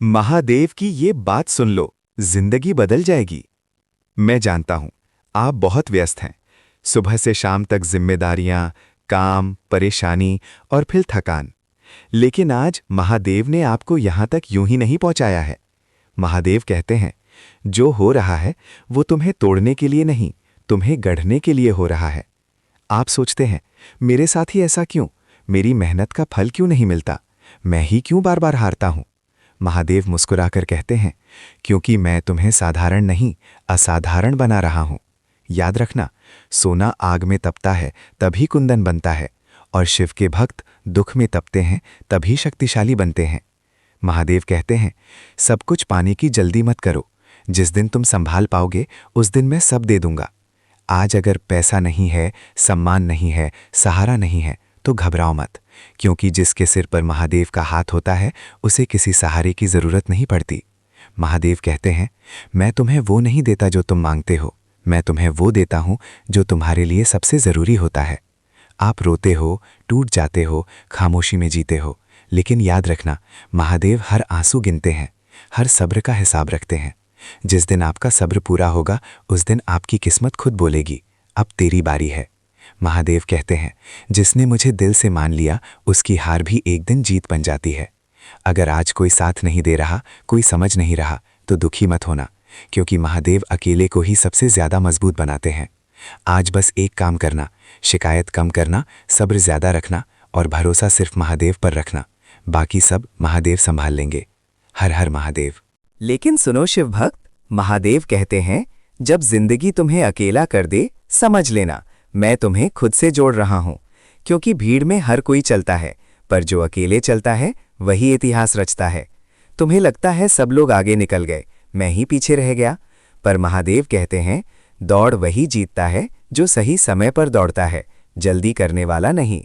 महादेव की ये बात सुन लो, जिंदगी बदल जाएगी। मैं जानता हूं, आप बहुत व्यस्त हैं। सुबह से शाम तक जिम्मेदारियां, काम, परेशानी और फिर थकान। लेकिन आज महादेव ने आपको यहां तक यूं ही नहीं पहुंचाया है। महादेव कहते हैं, जो हो रहा है वो तुम्हें तोड़ने के लिए नहीं, तुम्हें गढ़ने के लिए हो रहा है। आप सोचते हैं, मेरे साथ ही ऐसा क्यों? मेरी मेहनत का फल क्यों नहीं मिलता? मैं ही क्यों बार बार हारता हूं? महादेव मुस्कुराकर कहते हैं, क्योंकि मैं तुम्हें साधारण नहीं, असाधारण बना रहा हूं। याद रखना, सोना आग में तपता है तभी कुंदन बनता है, और शिव के भक्त दुख में तपते हैं तभी शक्तिशाली बनते हैं। महादेव कहते हैं, सब कुछ पाने की जल्दी मत करो। जिस दिन तुम संभाल पाओगे उस दिन मैं सब दे दूंगा। आज अगर पैसा नहीं है, सम्मान नहीं है, सहारा नहीं है, तो घबराओ मत, क्योंकि जिसके सिर पर महादेव का हाथ होता है उसे किसी सहारे की जरूरत नहीं पड़ती। महादेव कहते हैं, मैं तुम्हें वो नहीं देता जो तुम मांगते हो, मैं तुम्हें वो देता हूं जो तुम्हारे लिए सबसे जरूरी होता है। आप रोते हो, टूट जाते हो, खामोशी में जीते हो, लेकिन याद रखना, महादेव हर आंसू गिनते हैं, हर सब्र का हिसाब रखते हैं। जिस दिन आपका सब्र पूरा होगा उस दिन आपकी किस्मत खुद बोलेगी, अब तेरी बारी है। महादेव कहते हैं, जिसने मुझे दिल से मान लिया उसकी हार भी एक दिन जीत बन जाती है। अगर आज कोई साथ नहीं दे रहा, कोई समझ नहीं रहा, तो दुखी मत होना, क्योंकि महादेव अकेले को ही सबसे ज्यादा मजबूत बनाते हैं। आज बस एक काम करना, शिकायत कम करना, सब्र ज्यादा रखना और भरोसा सिर्फ महादेव पर रखना। बाकी सब महादेव संभाल लेंगे। हर हर महादेव। लेकिन सुनो शिव भक्त, महादेव कहते हैं, जब जिंदगी तुम्हें अकेला कर दे, समझ लेना मैं तुम्हें खुद से जोड़ रहा हूं। क्योंकि भीड़ में हर कोई चलता है, पर जो अकेले चलता है वही इतिहास रचता है। तुम्हें लगता है सब लोग आगे निकल गए, मैं ही पीछे रह गया, पर महादेव कहते हैं, दौड़ वही जीतता है जो सही समय पर दौड़ता है, जल्दी करने वाला नहीं।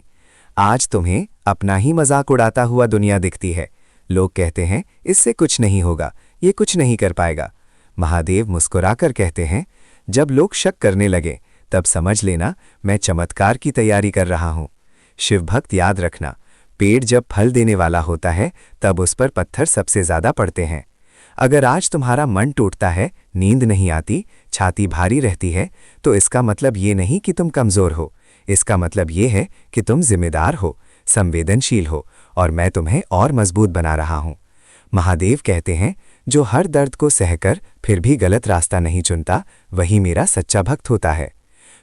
आज तुम्हें अपना ही मजाक उड़ाता हुआ दुनिया दिखती है। लोग कहते हैं, इससे कुछ नहीं होगा, ये कुछ नहीं कर पाएगा। महादेव मुस्कुराकर कहते हैं, जब लोग शक करने लगे तब समझ लेना मैं चमत्कार की तैयारी कर रहा हूं। शिव भक्त याद रखना, पेड़ जब फल देने वाला होता है तब उस पर पत्थर सबसे ज्यादा पड़ते हैं। अगर आज तुम्हारा मन टूटता है, नींद नहीं आती, छाती भारी रहती है, तो इसका मतलब ये नहीं कि तुम कमजोर हो, इसका मतलब ये है कि तुम जिम्मेदार हो, संवेदनशील हो, और मैं तुम्हें और मजबूत बना रहा हूं। महादेव कहते हैं, जो हर दर्द को सहकर फिर भी गलत रास्ता नहीं चुनता, वही मेरा सच्चा भक्त होता है।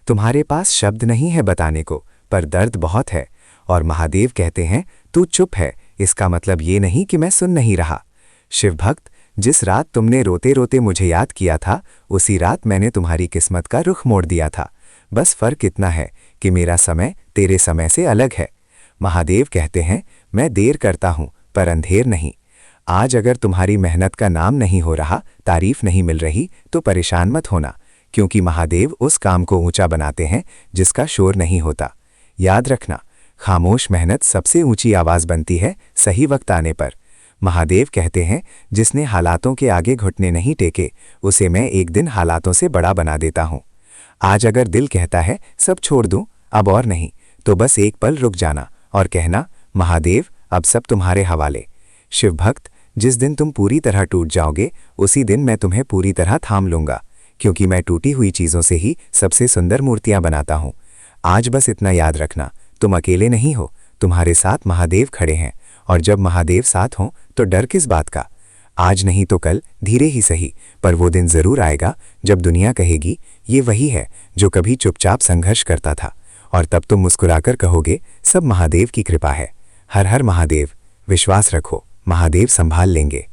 तुम्हारे पास शब्द नहीं है बताने को, पर दर्द बहुत है, और महादेव कहते हैं, तू चुप है, इसका मतलब ये नहीं कि मैं सुन नहीं रहा। शिव भक्त, जिस रात तुमने रोते रोते मुझे याद किया था, उसी रात मैंने तुम्हारी किस्मत का रुख मोड़ दिया था। बस फर्क इतना है कि मेरा समय तेरे समय से अलग है। महादेव कहते हैं, मैं देर करता हूं पर अंधेर नहीं। आज अगर तुम्हारी मेहनत का नाम नहीं हो रहा, तारीफ नहीं मिल रही, तो परेशान मत होना, क्योंकि महादेव उस काम को ऊंचा बनाते हैं जिसका शोर नहीं होता। याद रखना, खामोश मेहनत सबसे ऊंची आवाज बनती है सही वक्त आने पर। महादेव कहते हैं, जिसने हालातों के आगे घुटने नहीं टेके, उसे मैं एक दिन हालातों से बड़ा बना देता हूं। आज अगर दिल कहता है सब छोड़ दूं, अब और नहीं, तो बस एक पल रुक जाना और कहना, महादेव अब सब तुम्हारे हवाले। शिव भक्त, जिस दिन तुम पूरी तरह टूट जाओगे, उसी दिन मैं तुम्हें पूरी तरह थाम लूंगा, क्योंकि मैं टूटी हुई चीजों से ही सबसे सुंदर मूर्तियां बनाता हूं। आज बस इतना याद रखना, तुम अकेले नहीं हो, तुम्हारे साथ महादेव खड़े हैं, और जब महादेव साथ हों तो डर किस बात का। आज नहीं तो कल, धीरे ही सही, पर वो दिन जरूर आएगा जब दुनिया कहेगी, ये वही है जो कभी चुपचाप संघर्ष करता था, और तब तुम मुस्कुराकर कहोगे, सब महादेव की कृपा है। हर हर महादेव। विश्वास रखो, महादेव संभाल लेंगे।